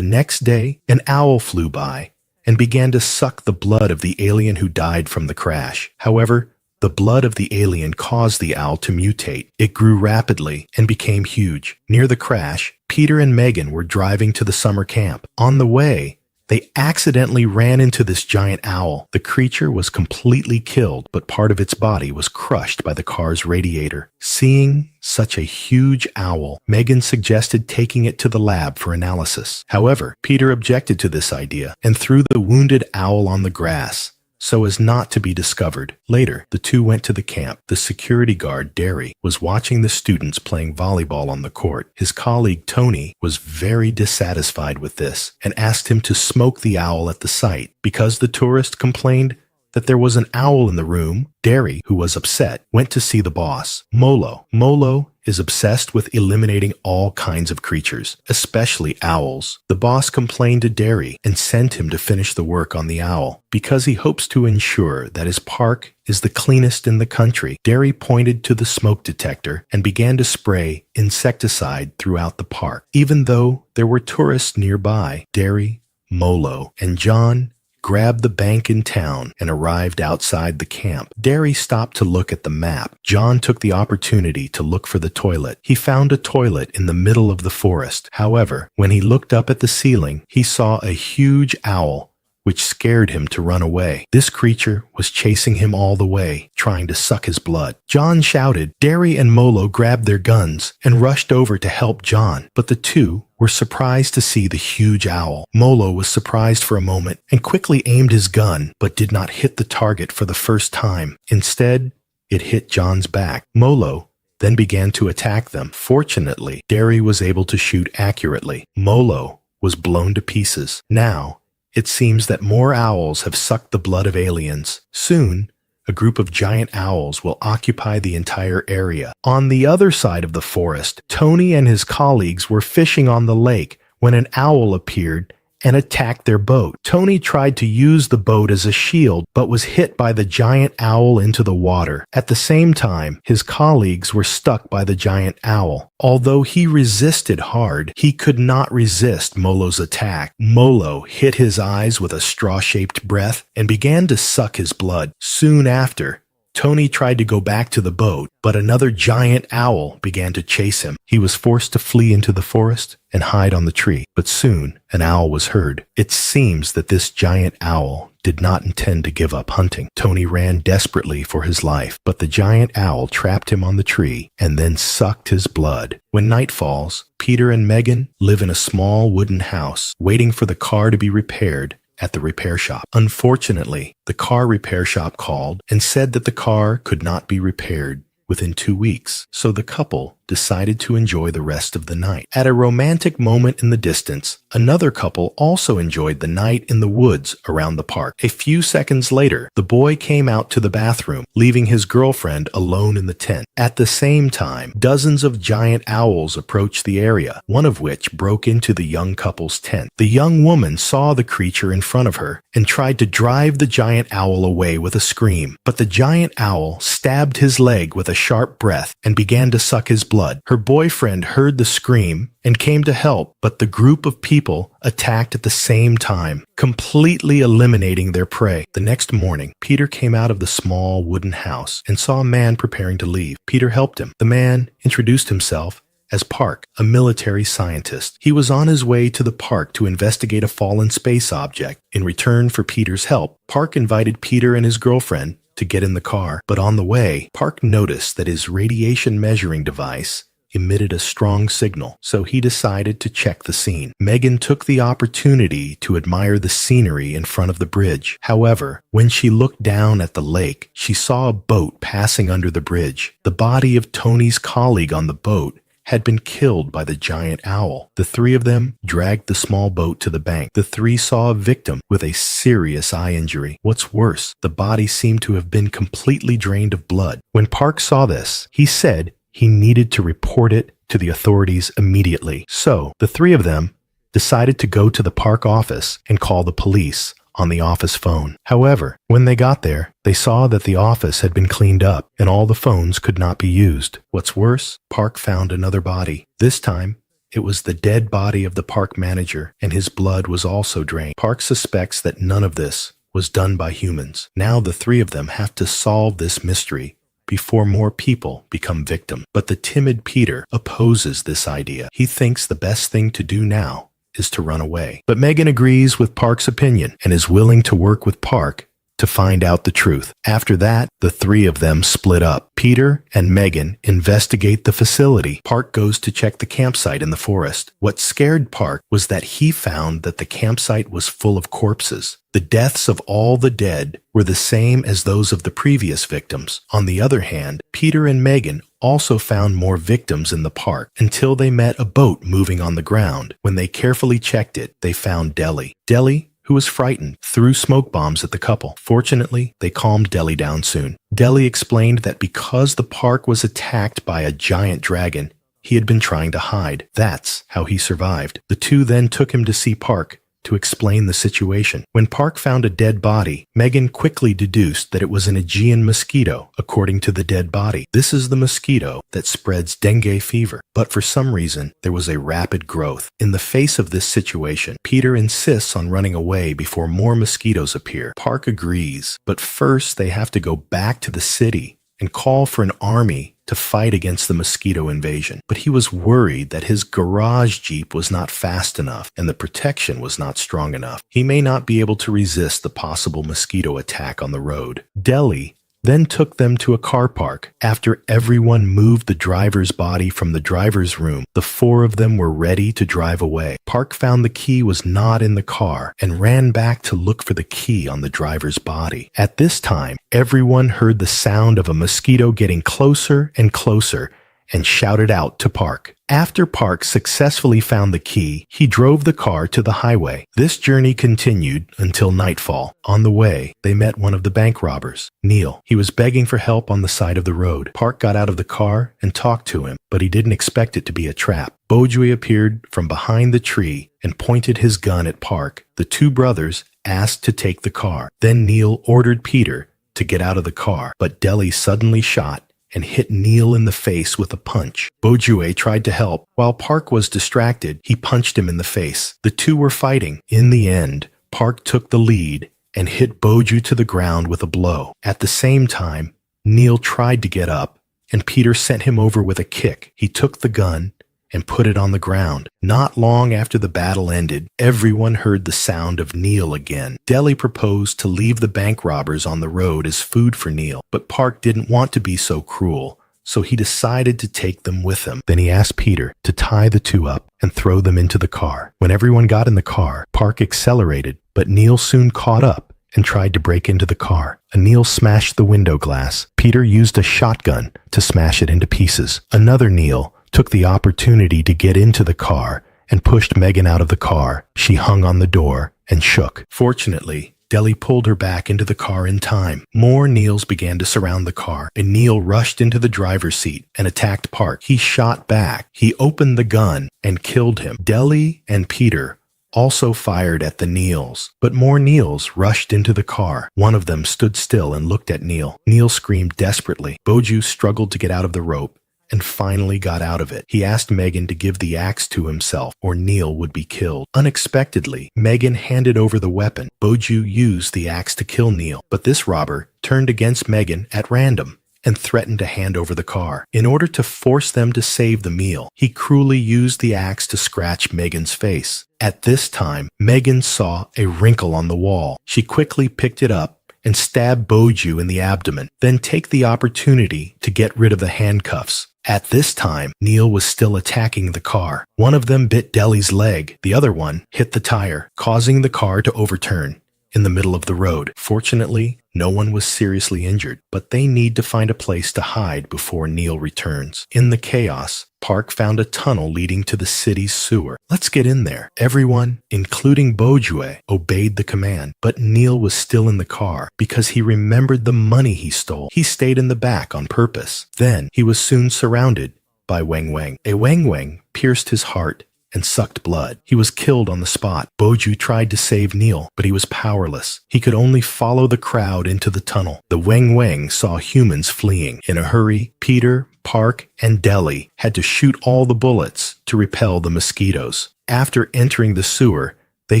The next day, an owl flew by and began to suck the blood of the alien who died from the crash. However, the blood of the alien caused the owl to mutate. It grew rapidly and became huge. Near the crash, Peter and Megan were driving to the summer camp. On the way, they accidentally ran into this giant owl. The creature was completely killed, but part of its body was crushed by the car's radiator. Seeing such a huge owl, Megan suggested taking it to the lab for analysis. However, Peter objected to this idea and threw the wounded owl on the grass so as not to be discovered. Later, the two went to the camp. The security guard, Derry, was watching the students playing volleyball on the court. His colleague, Tony, was very dissatisfied with this and asked him to smoke the owl at the site. Because the tourist complained that there was an owl in the room, Derry, who was upset, went to see the boss, Molo. Molo is obsessed with eliminating all kinds of creatures, especially owls. The boss complained to Derry and sent him to finish the work on the owl. Because he hopes to ensure that his park is the cleanest in the country, Derry pointed to the smoke detector and began to spray insecticide throughout the park. Even though there were tourists nearby, Derry, Molo, and John grabbed the bank in town and arrived outside the camp. Derry stopped to look at the map. John took the opportunity to look for the toilet. He found a toilet in the middle of the forest. However, when he looked up at the ceiling, he saw a huge owl, which scared him to run away. This creature was chasing him all the way, trying to suck his blood. John shouted. Derry and Molo grabbed their guns and rushed over to help John, but the two were surprised to see the huge owl. Molo was surprised for a moment and quickly aimed his gun, but did not hit the target for the first time. Instead, it hit John's back. Molo then began to attack them. Fortunately, Derry was able to shoot accurately. Molo was blown to pieces. Now, it seems that more owls have sucked the blood of aliens. Soon, a group of giant owls will occupy the entire area. On the other side of the forest, Tony and his colleagues were fishing on the lake when an owl appeared and attacked their boat. Tony tried to use the boat as a shield, but was hit by the giant owl into the water. At the same time, his colleagues were stuck by the giant owl. Although he resisted hard, he could not resist Molo's attack. Molo hit his eyes with a straw-shaped breath and began to suck his blood. Soon after, Tony tried to go back to the boat, but another giant owl began to chase him. He was forced to flee into the forest and hide on the tree, but soon an owl was heard. It seems that this giant owl did not intend to give up hunting. Tony ran desperately for his life, but the giant owl trapped him on the tree and then sucked his blood. When night falls, Peter and Megan live in a small wooden house, waiting for the car to be repaired at the repair shop. Unfortunately, the car repair shop called and said that the car could not be repaired within 2 weeks, so the couple decided to enjoy the rest of the night. At a romantic moment in the distance, another couple also enjoyed the night in the woods around the park. A few seconds later, the boy came out to the bathroom, leaving his girlfriend alone in the tent. At the same time, dozens of giant owls approached the area, one of which broke into the young couple's tent. The young woman saw the creature in front of her and tried to drive the giant owl away with a scream, but the giant owl stabbed his leg with a sharp breath and began to suck his blood. Her boyfriend heard the scream and came to help, but the group of people attacked at the same time, completely eliminating their prey. The next morning, Peter came out of the small wooden house and saw a man preparing to leave. Peter helped him. The man introduced himself as Park, a military scientist. He was on his way to the park to investigate a fallen space object. In return for Peter's help, Park invited Peter and his girlfriend to get in the car, but on the way, Park noticed that his radiation measuring device emitted a strong signal, so he decided to check the scene. Megan took the opportunity to admire the scenery in front of the bridge. However, when she looked down at the lake, she saw a boat passing under the bridge. The body of Tony's colleague on the boat had been killed by the giant owl. The three of them dragged the small boat to the bank. The three saw a victim with a serious eye injury. What's worse, the body seemed to have been completely drained of blood. When Park saw this, he said he needed to report it to the authorities immediately. So, the three of them decided to go to the park office and call the police on the office phone. However, when they got there, they saw that the office had been cleaned up and all the phones could not be used. What's worse, Park found another body. This time, It was the dead body of the park manager, and his blood was also drained. Park suspects that none of this was done by humans. Now the three of them have to solve this mystery before more people become victims. But the timid Peter opposes this idea. He thinks the best thing to do now is to run away. But Megan agrees with Park's opinion and is willing to work with Park to find out the truth. After that, the three of them split up. Peter and Megan investigate the facility. Park goes to check the campsite in the forest. What scared Park was that he found that the campsite was full of corpses. The deaths of all the dead were the same as those of the previous victims. On the other hand, Peter and Megan also found more victims in the park until they met a boat moving on the ground. When they carefully checked it, they found Deli. Deli, who was frightened, threw smoke bombs at the couple. Fortunately, they calmed Deli down soon. Deli explained that because the park was attacked by a giant dragon, he had been trying to hide. That's how he survived. The two then took him to see Park to explain the situation. When Park found a dead body, Megan quickly deduced that it was an Aegean mosquito, according to the dead body. This is the mosquito that spreads dengue fever. But for some reason, there was a rapid growth. In the face of this situation, Peter insists on running away before more mosquitoes appear. Park agrees, but first they have to go back to the city and call for an army to fight against the mosquito invasion. But he was worried that his garage Jeep was not fast enough and the protection was not strong enough. He may not be able to resist the possible mosquito attack on the road. Deli then took them to a car park. After everyone moved the driver's body from the driver's room, the four of them were ready to drive away. Park found the key was not in the car and ran back to look for the key on the driver's body. At this time, everyone heard the sound of a mosquito getting closer and closer and shouted out to Park. After Park successfully found the key, he drove the car to the highway. This journey continued until nightfall. On the way, they met one of the bank robbers, Neil. He was begging for help on the side of the road. Park got out of the car and talked to him, but he didn't expect it to be a trap. Bojue appeared from behind the tree and pointed his gun at Park. The two brothers asked to take the car. Then Neil ordered Peter to get out of the car, but Deli suddenly shot and hit Neil in the face with a punch. Bojue tried to help. While Park was distracted, he punched him in the face. The two were fighting. In the end, Park took the lead and hit Bojue to the ground with a blow. At the same time, Neil tried to get up, and Peter sent him over with a kick. He took the gun and put it on the ground. Not long after the battle ended, everyone heard the sound of Neil again. Deli proposed to leave the bank robbers on the road as food for Neil, but Park didn't want to be so cruel, so he decided to take them with him. Then he asked Peter to tie the two up and throw them into the car. When everyone got in the car, Park accelerated, but Neil soon caught up and tried to break into the car. Neil smashed the window glass. Peter used a shotgun to smash it into pieces. Another Neil took the opportunity to get into the car and pushed Megan out of the car. She hung on the door and shook. Fortunately, Deli pulled her back into the car in time. More Neils began to surround the car, and Neil rushed into the driver's seat and attacked Park. He shot back. He opened the gun and killed him. Deli and Peter also fired at the Neils, but more Neils rushed into the car. One of them stood still and looked at Neil. Neil screamed desperately. Bojue struggled to get out of the rope and finally got out of it. He asked Megan to give the axe to himself or Neil would be killed. Unexpectedly, Megan handed over the weapon. Bojue used the axe to kill Neil, but this robber turned against Megan at random and threatened to hand over the car. In order to force them to save the meal, he cruelly used the axe to scratch Megan's face. At this time, Megan saw a wrinkle on the wall. She quickly picked it up and stabbed Bojue in the abdomen, then take the opportunity to get rid of the handcuffs. At this time, Neil was still attacking the car. One of them bit Deli's leg. The other one hit the tire, causing the car to overturn in the middle of the road. Fortunately, no one was seriously injured, but they need to find a place to hide before Neil returns. In the chaos, Park found a tunnel leading to the city's sewer. Let's get in there. Everyone, including Bojue, obeyed the command, but Neil was still in the car because he remembered the money he stole. He stayed in the back on purpose. Then he was soon surrounded by Weng Weng. A Weng Weng pierced his heart and sucked blood. He was killed on the spot. Bojue tried to save Neil, but he was powerless. He could only follow the crowd into the tunnel. The Weng Weng saw humans fleeing. In a hurry, Peter, Park and Deli had to shoot all the bullets to repel the mosquitoes. After entering the sewer, they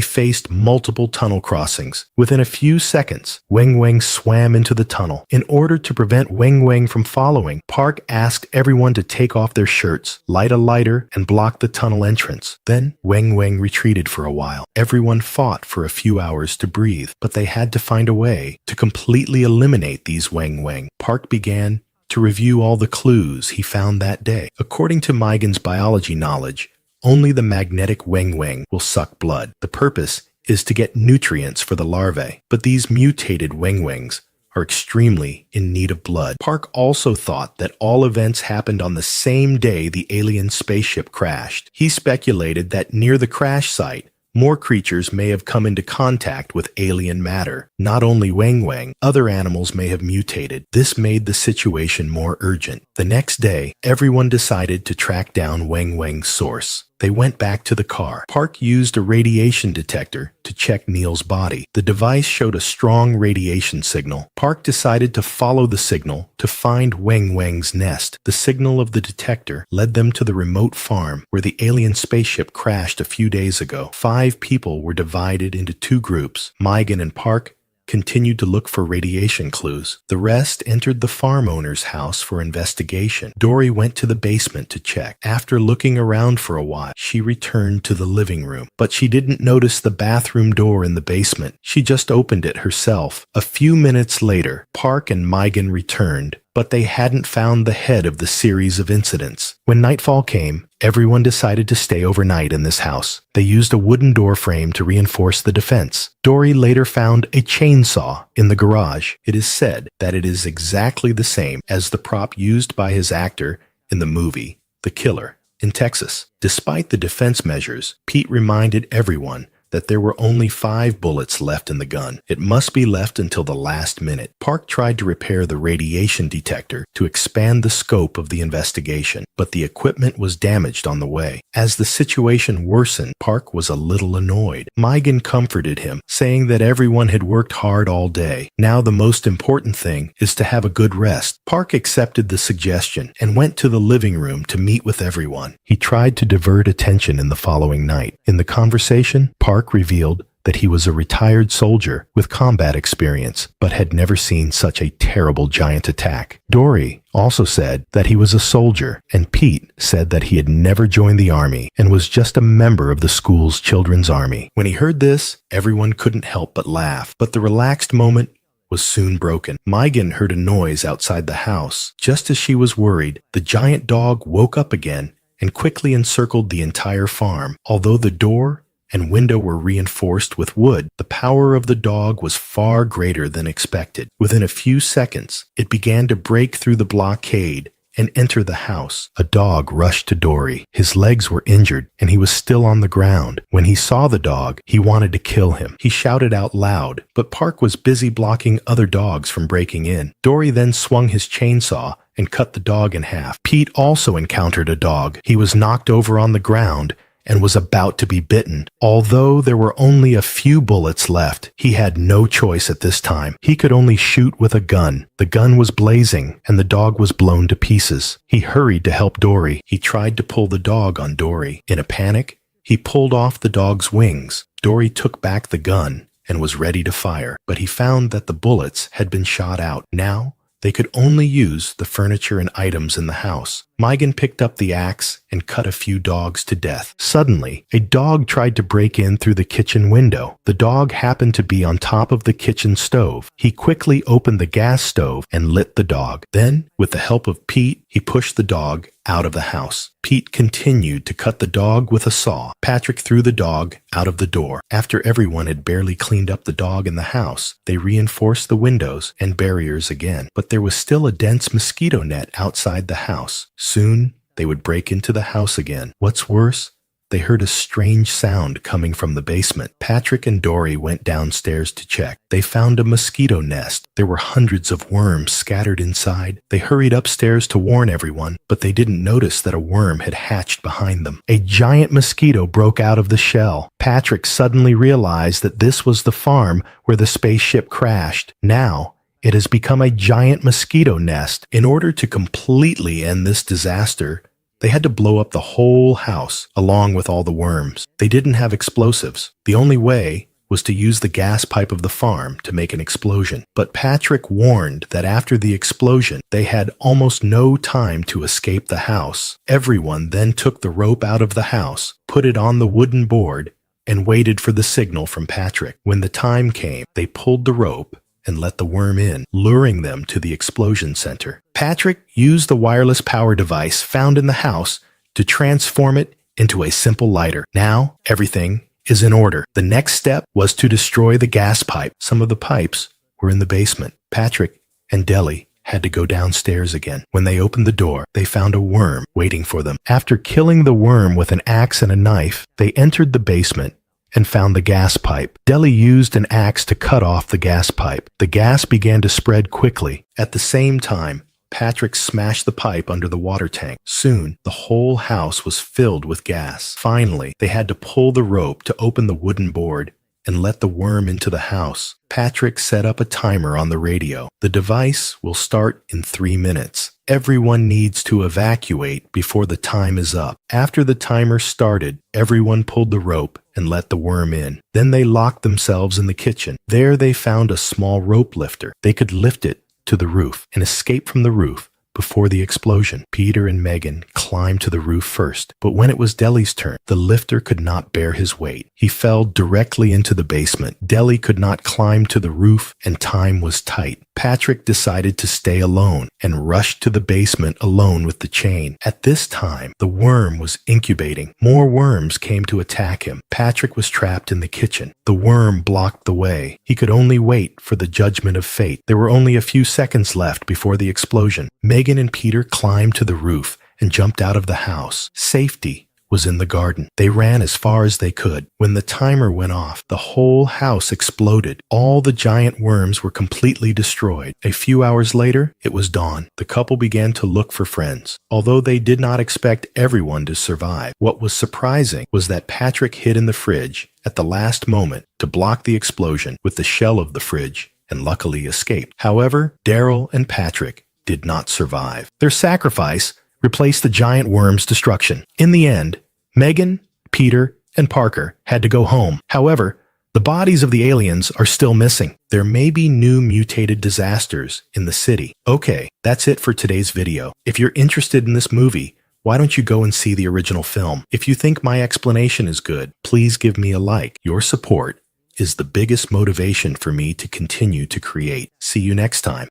faced multiple tunnel crossings. Within a few seconds, Weng Weng swam into the tunnel. In order to prevent Weng Weng from following, Park asked everyone to take off their shirts, light a lighter, and block the tunnel entrance. Then, Weng Weng retreated for a while. Everyone fought for a few hours to breathe, but they had to find a way to completely eliminate these Weng Weng. Park began to review all the clues he found that day. According to Maigen's biology knowledge, only the magnetic Weng Weng will suck blood. The purpose is to get nutrients for the larvae, but these mutated Weng Wengs are extremely in need of blood. Park also thought that all events happened on the same day the alien spaceship crashed. He speculated that near the crash site, more creatures may have come into contact with alien matter. Not only Weng Weng, other animals may have mutated. This made the situation more urgent. The next day, everyone decided to track down Weng Weng's source. They went back to the car. Park used a radiation detector to check Neil's body. The device showed a strong radiation signal. Park decided to follow the signal to find Weng Weng's nest. The signal of the detector led them to the remote farm where the alien spaceship crashed a few days ago. 5 people were divided into 2 groups. Maigen and Park continued to look for radiation clues. The rest entered the farm owner's house for investigation. Dory went to the basement to check. After looking around for a while, she returned to the living room, but she didn't notice the bathroom door in the basement. She just opened it herself. A few minutes later, Park and Maigen returned, but they hadn't found the head of the series of incidents. When nightfall came, everyone decided to stay overnight in this house. They used a wooden door frame to reinforce the defense. Dory later found a chainsaw in the garage. It is said that it is exactly the same as the prop used by his actor in the movie The Killer in Texas. Despite the defense measures, Pete reminded everyone that there were only 5 bullets left in the gun. It must be left until the last minute. Park tried to repair the radiation detector to expand the scope of the investigation, but the equipment was damaged on the way. As the situation worsened, Park was a little annoyed. Maigen comforted him, saying that everyone had worked hard all day. Now the most important thing is to have a good rest. Park accepted the suggestion and went to the living room to meet with everyone. He tried to divert attention in the following night. In the conversation, Park revealed that he was a retired soldier with combat experience, but had never seen such a terrible giant attack. Dory also said that he was a soldier, and Pete said that he had never joined the army and was just a member of the school's children's army. When he heard this, everyone couldn't help but laugh, but the relaxed moment was soon broken. Maigen heard a noise outside the house. Just as she was worried, the giant dog woke up again and quickly encircled the entire farm. Although the door and window were reinforced with wood, the power of the dog was far greater than expected. Within a few seconds, it began to break through the blockade and enter the house. A dog rushed to Dory. His legs were injured, and he was still on the ground. When he saw the dog, he wanted to kill him. He shouted out loud, but Park was busy blocking other dogs from breaking in. Dory then swung his chainsaw and cut the dog in half. Pete also encountered a dog. He was knocked over on the ground and was about to be bitten. Although there were only a few bullets left, he had no choice at this time. He could only shoot with a gun. The gun was blazing, and the dog was blown to pieces. He hurried to help Dory. He tried to pull the dog on Dory. In a panic, he pulled off the dog's wings. Dory took back the gun and was ready to fire, but he found that the bullets had been shot out. Now, they could only use the furniture and items in the house. Maigen picked up the axe and cut a few dogs to death. Suddenly, a dog tried to break in through the kitchen window. The dog happened to be on top of the kitchen stove. He quickly opened the gas stove and lit the dog. Then, with the help of Pete, he pushed the dog out of the house. Pete continued to cut the dog with a saw. Patrick threw the dog out of the door. After everyone had barely cleaned up the dog in the house, they reinforced the windows and barriers again. But there was still a dense mosquito net outside the house. Soon, they would break into the house again. What's worse, they heard a strange sound coming from the basement. Patrick and Dory went downstairs to check. They found a mosquito nest. There were hundreds of worms scattered inside. They hurried upstairs to warn everyone, but they didn't notice that a worm had hatched behind them. A giant mosquito broke out of the shell. Patrick suddenly realized that this was the farm where the spaceship crashed. Now, It has become a giant mosquito nest. In order to completely end this disaster, they had to blow up the whole house, along with all the worms. They didn't have explosives. The only way was to use the gas pipe of the farm to make an explosion. But Patrick warned that after the explosion, they had almost no time to escape the house. Everyone then took the rope out of the house, put it on the wooden board, and waited for the signal from Patrick. When the time came, they pulled the rope and let the worm in, luring them to the explosion center. Patrick used the wireless power device found in the house to transform it into a simple lighter. Now, everything is in order. The next step was to destroy the gas pipe. Some of the pipes were in the basement. Patrick and Deli had to go downstairs again. When they opened the door, they found a worm waiting for them. After killing the worm with an axe and a knife, they entered the basement and found the gas pipe. Deli used an axe to cut off the gas pipe. The gas began to spread quickly. At the same time, Patrick smashed the pipe under the water tank. Soon, the whole house was filled with gas. Finally, they had to pull the rope to open the wooden board and let the worm into the house. Patrick set up a timer on the radio. The device will start in 3 minutes. Everyone needs to evacuate before the time is up. After the timer started, everyone pulled the rope and let the worm in. Then they locked themselves in the kitchen. There they found a small rope lifter. They could lift it to the roof and escape from the roof before the explosion. Peter and Megan climbed to the roof first, but when it was Deli's turn, the lifter could not bear his weight. He fell directly into the basement. Deli could not climb to the roof, and time was tight. Patrick decided to stay alone and rushed to the basement alone with the chain. At this time, the worm was incubating. More worms came to attack him. Patrick was trapped in the kitchen. The worm blocked the way. He could only wait for the judgment of fate. There were only a few seconds left before the explosion. Megan and Peter climbed to the roof and jumped out of the house. Safety was in the garden. They ran as far as they could. When the timer went off, the whole house exploded. All the giant worms were completely destroyed. A few hours later, it was dawn. The couple began to look for friends. Although they did not expect everyone to survive, what was surprising was that Patrick hid in the fridge at the last moment to block the explosion with the shell of the fridge and luckily escaped. However, Daryl and Patrick did not survive. Their sacrifice replaced the giant worm's destruction. In the end, Megan, Peter, and Parker had to go home. However, the bodies of the aliens are still missing. There may be new mutated disasters in the city. Okay, that's it for today's video. If you're interested in this movie, why don't you go and see the original film? If you think my explanation is good, please give me a like. Your support is the biggest motivation for me to continue to create. See you next time.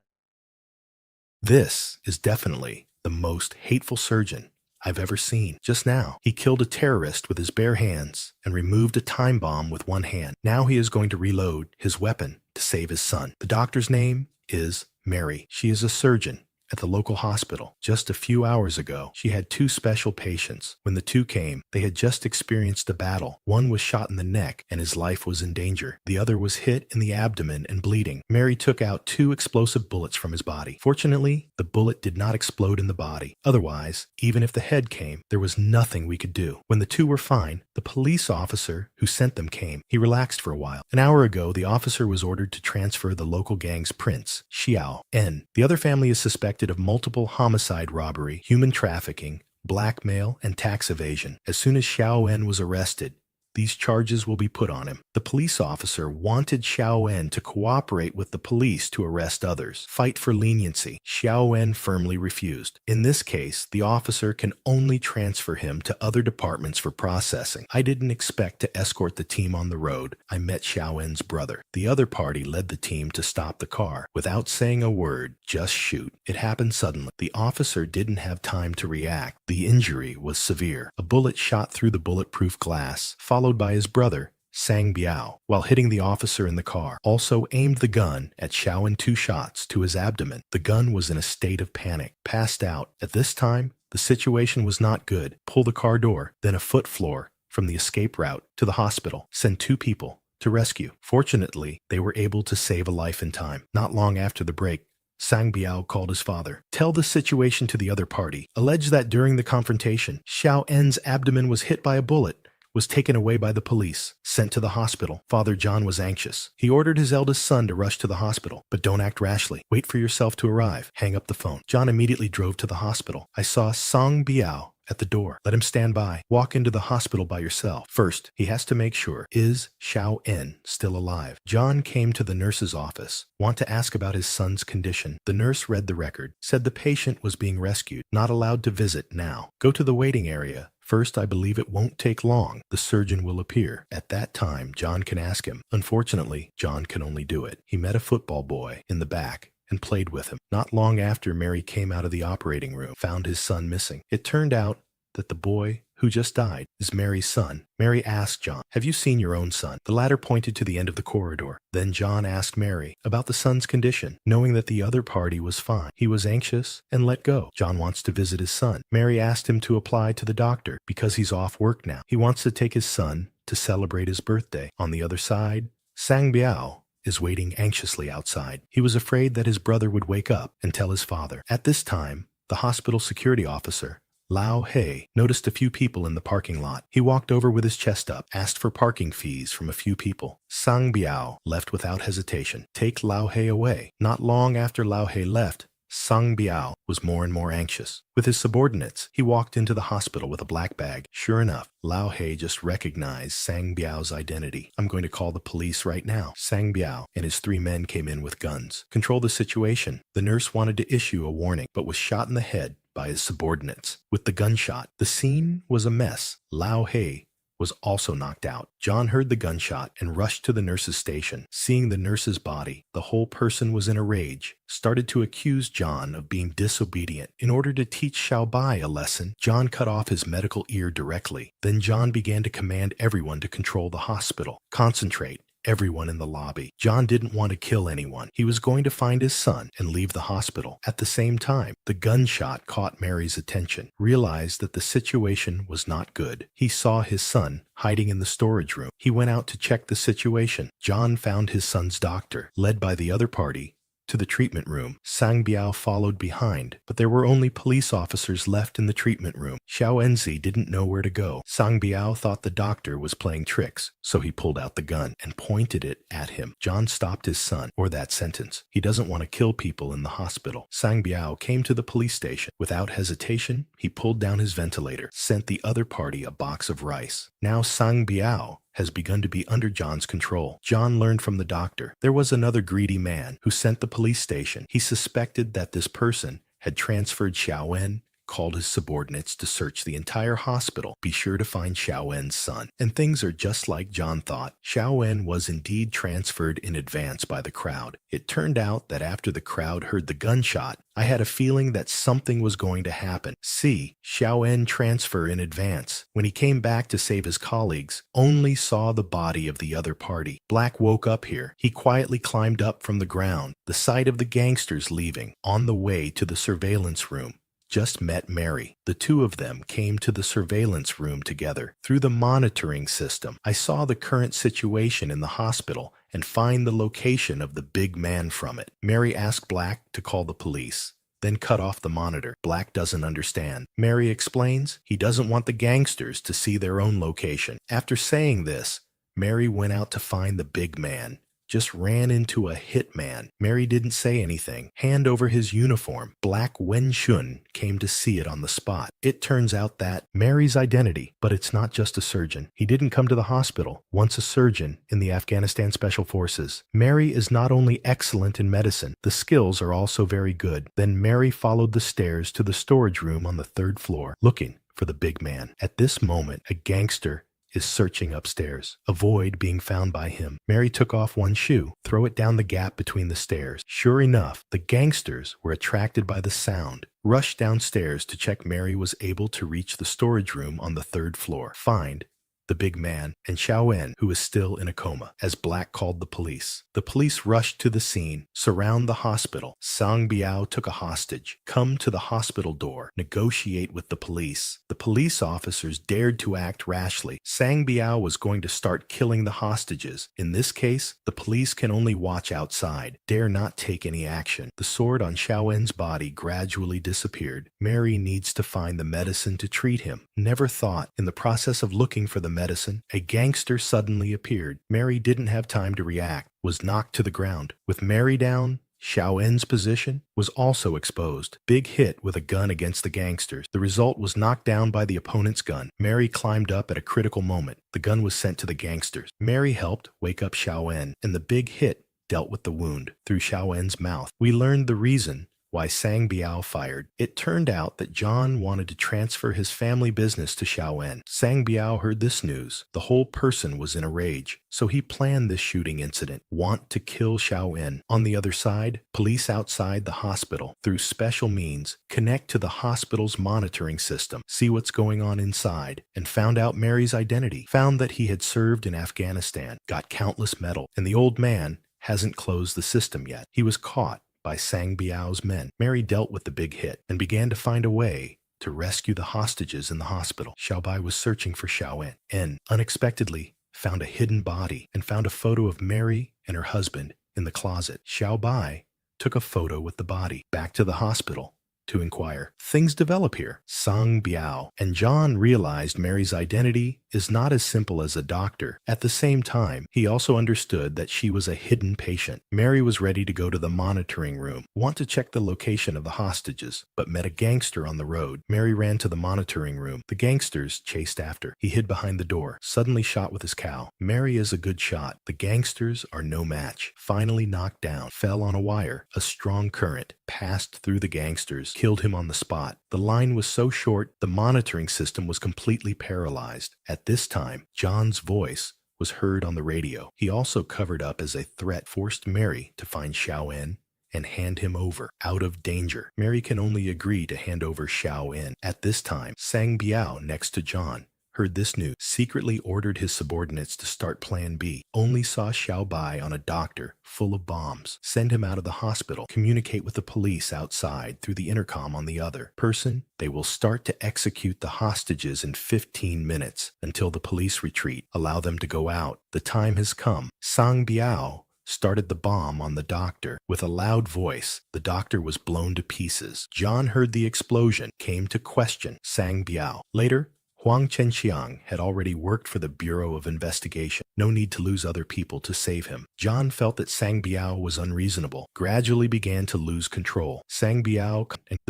This is definitely the most hateful surgeon I've ever seen. Just now, he killed a terrorist with his bare hands and removed a time bomb with one hand. Now he is going to reload his weapon to save his son. The doctor's name is Mary. She is a surgeon at the local hospital. Just a few hours ago, she had 2 special patients. When the 2 came, they had just experienced a battle. One was shot in the neck and his life was in danger. The other was hit in the abdomen and bleeding. Mary took out 2 explosive bullets from his body. Fortunately, the bullet did not explode in the body. Otherwise, even if the head came, there was nothing we could do. When the 2 were fine, the police officer who sent them came. He relaxed for a while. An hour ago, the officer was ordered to transfer the local gang's prince, Xiao En. The other family is suspected of multiple homicide robbery, human trafficking, blackmail, and tax evasion. As soon as Xiao En was arrested, these charges will be put on him. The police officer wanted Xiao En to cooperate with the police to arrest others, fight for leniency. Xiao En firmly refused. In this case, the officer can only transfer him to other departments for processing. I didn't expect to escort the team on the road. I met Xiao En's brother. The other party led the team to stop the car. Without saying a word, just shoot. It happened suddenly. The officer didn't have time to react. The injury was severe. A bullet shot through the bulletproof glass, followed by his brother, Sang Biao, while hitting the officer in the car. Also aimed the gun at Xiao in 2 shots to his abdomen. The gun was in a state of panic, passed out. At this time, the situation was not good. Pull the car door, then a foot floor from the escape route to the hospital. Send 2 people to rescue. Fortunately, they were able to save a life in time. Not long after the break, Sang Biao called his father. Tell the situation to the other party. Allege that during the confrontation, Xiao En's abdomen was hit by a bullet, was taken away by the police, sent to the hospital. Father John was anxious. He ordered his eldest son to rush to the hospital, but don't act rashly. Wait for yourself to arrive. Hang up the phone. John immediately drove to the hospital. I saw Song Biao at the door. Let him stand by. Walk into the hospital by yourself. First, he has to make sure, is Xiao En still alive? John came to the nurse's office. Want to ask about his son's condition. The nurse read the record, said the patient was being rescued, not allowed to visit now. Go to the waiting area. First, I believe it won't take long. The surgeon will appear. At that time, John can ask him. Unfortunately, John can only do it. He met a football boy in the back and played with him. Not long after Mary came out of the operating room, found his son missing. It turned out that the boy who just died is Mary's son. Mary asked John, have you seen your own son? The latter pointed to the end of the corridor. Then John asked Mary about the son's condition. Knowing that the other party was fine, he was anxious and let go. John wants to visit his son. Mary asked him to apply to the doctor because he's off work now. He wants to take his son to celebrate his birthday. On the other side, Sang Biao is waiting anxiously outside. He was afraid that his brother would wake up and tell his father. At this time, the hospital security officer, Lao He, noticed a few people in the parking lot. He walked over with his chest up, asked for parking fees from a few people. Sang Biao left without hesitation. Take Lao He away. Not long after Lao He left, Sang Biao was more and more anxious. With his subordinates, he walked into the hospital with a black bag. Sure enough, Lao He just recognized Sang Biao's identity. I'm going to call the police right now. Sang Biao and his 3 men came in with guns. Control the situation. The nurse wanted to issue a warning, but was shot in the head by his subordinates with the gunshot. The scene was a mess. Lao He was also knocked out. John heard the gunshot and rushed to the nurse's station. Seeing the nurse's body, the whole person was in a rage, started to accuse John of being disobedient. In order to teach Xiaobai a lesson, John cut off his medical ear directly. Then John began to command everyone to control the hospital. Concentrate. Everyone in the lobby. John didn't want to kill anyone. He was going to find his son and leave the hospital. At the same time, the gunshot caught Mary's attention. Realized that the situation was not good. He saw his son hiding in the storage room. He went out to check the situation. John found his son's doctor, led by the other party, to the treatment room. Sang Biao followed behind, but there were only police officers left in the treatment room. Xiao Enzi didn't know where to go. Sang Biao thought the doctor was playing tricks, so he pulled out the gun and pointed it at him. John stopped his son, or that sentence. He doesn't want to kill people in the hospital. Sang Biao came to the police station. Without hesitation, he pulled down his ventilator, sent the other party a box of rice. Now Sang Biao has begun to be under John's control. John learned from the doctor. There was another greedy man who sent the police station. He suspected that this person had transferred Xiao En, called his subordinates to search the entire hospital. Be sure to find Xiao En's son. And things are just like John thought. Xiao En was indeed transferred in advance by the crowd. It turned out that after the crowd heard the gunshot, I had a feeling that something was going to happen. See, Xiao En transfer in advance. When he came back to save his colleagues, only saw the body of the other party. Black woke up here. He quietly climbed up from the ground. The sight of the gangsters leaving, on the way to the surveillance room. Just met Mary. The 2 of them came to the surveillance room together. Through the monitoring system, I saw the current situation in the hospital and find the location of the big man from it. Mary asked Black to call the police, then cut off the monitor. Black doesn't understand. Mary explains he doesn't want the gangsters to see their own location. After saying this, Mary went out to find the big man. Just ran into a hitman. Mary didn't say anything. Hand over his uniform. Black Wenshun came to see it on the spot. It turns out that Mary's identity, but it's not just a surgeon. He didn't come to the hospital. Once a surgeon in the Afghanistan Special Forces. Mary is not only excellent in medicine, the skills are also very good. Then Mary followed the stairs to the storage room on the 3rd floor, looking for the big man. At this moment, a gangster is searching upstairs. Avoid being found by him. Mary took off one shoe, throw it down the gap between the stairs. Sure enough, the gangsters were attracted by the sound. Rushed downstairs to check Mary was able to reach the storage room on the 3rd floor. Find the big man, and Xiao En, who is still in a coma, as Black called the police. The police rushed to the scene, surround the hospital. Sang Biao took a hostage. Come to the hospital door, negotiate with the police. The police officers dared to act rashly. Sang Biao was going to start killing the hostages. In this case, the police can only watch outside, dare not take any action. The sword on Xiao En's body gradually disappeared. Mary needs to find the medicine to treat him. Never thought, in the process of looking for the medicine, a gangster suddenly appeared. Mary didn't have time to react, was knocked to the ground. With Mary down, Xiao En's position was also exposed. Big hit with a gun against the gangsters. The result was knocked down by the opponent's gun. Mary climbed up at a critical moment. The gun was sent to the gangsters. Mary helped wake up Xiao En, and the big hit dealt with the wound through Xiao En's mouth. We learned the reason why Sang Biao fired. It turned out that John wanted to transfer his family business to Xiao En. Sang Biao heard this news. The whole person was in a rage, so he planned this shooting incident, want to kill Xiao En. On the other side, police outside the hospital, through special means, connect to the hospital's monitoring system, see what's going on inside, and found out Mary's identity, found that he had served in Afghanistan, got countless medals, and the old man hasn't closed the system yet. He was caught by Sang Biao's men. Mary dealt with the big hit and began to find a way to rescue the hostages in the hospital. Xiao Bai was searching for Xiao En and unexpectedly found a hidden body and found a photo of Mary and her husband in the closet. Xiao Bai took a photo with the body back to the hospital to inquire. Things develop here. Sang Biao and John realized Mary's identity is not as simple as a doctor. At the same time, he also understood that she was a hidden patient. Mary was ready to go to the monitoring room, want to check the location of the hostages, but met a gangster on the road. Mary ran to the monitoring room. The gangsters chased after. He hid behind the door, suddenly shot with his cow. Mary is a good shot. The gangsters are no match. Finally knocked down, fell on a wire. A strong current passed through the gangsters, killed him on the spot. The line was so short, the monitoring system was completely paralyzed. At this time, John's voice was heard on the radio. He also covered up as a threat, forced Mary to find Xiao En and hand him over, out of danger. Mary can only agree to hand over Xiao En. At this time, Sang Biao, next to John, heard this news, secretly ordered his subordinates to start Plan B, only saw Xiao Bai on a doctor full of bombs, send him out of the hospital, communicate with the police outside through the intercom on the other person. They will start to execute the hostages in 15 minutes until the police retreat, allow them to go out. The time has come. Sang Biao started the bomb on the doctor. With a loud voice, the doctor was blown to pieces. John heard the explosion, came to question Sang Biao. Later, Huang Chenxiang had already worked for the Bureau of Investigation. No need to lose other people to save him. John felt that Sang Biao was unreasonable, gradually began to lose control. Sang Biao and the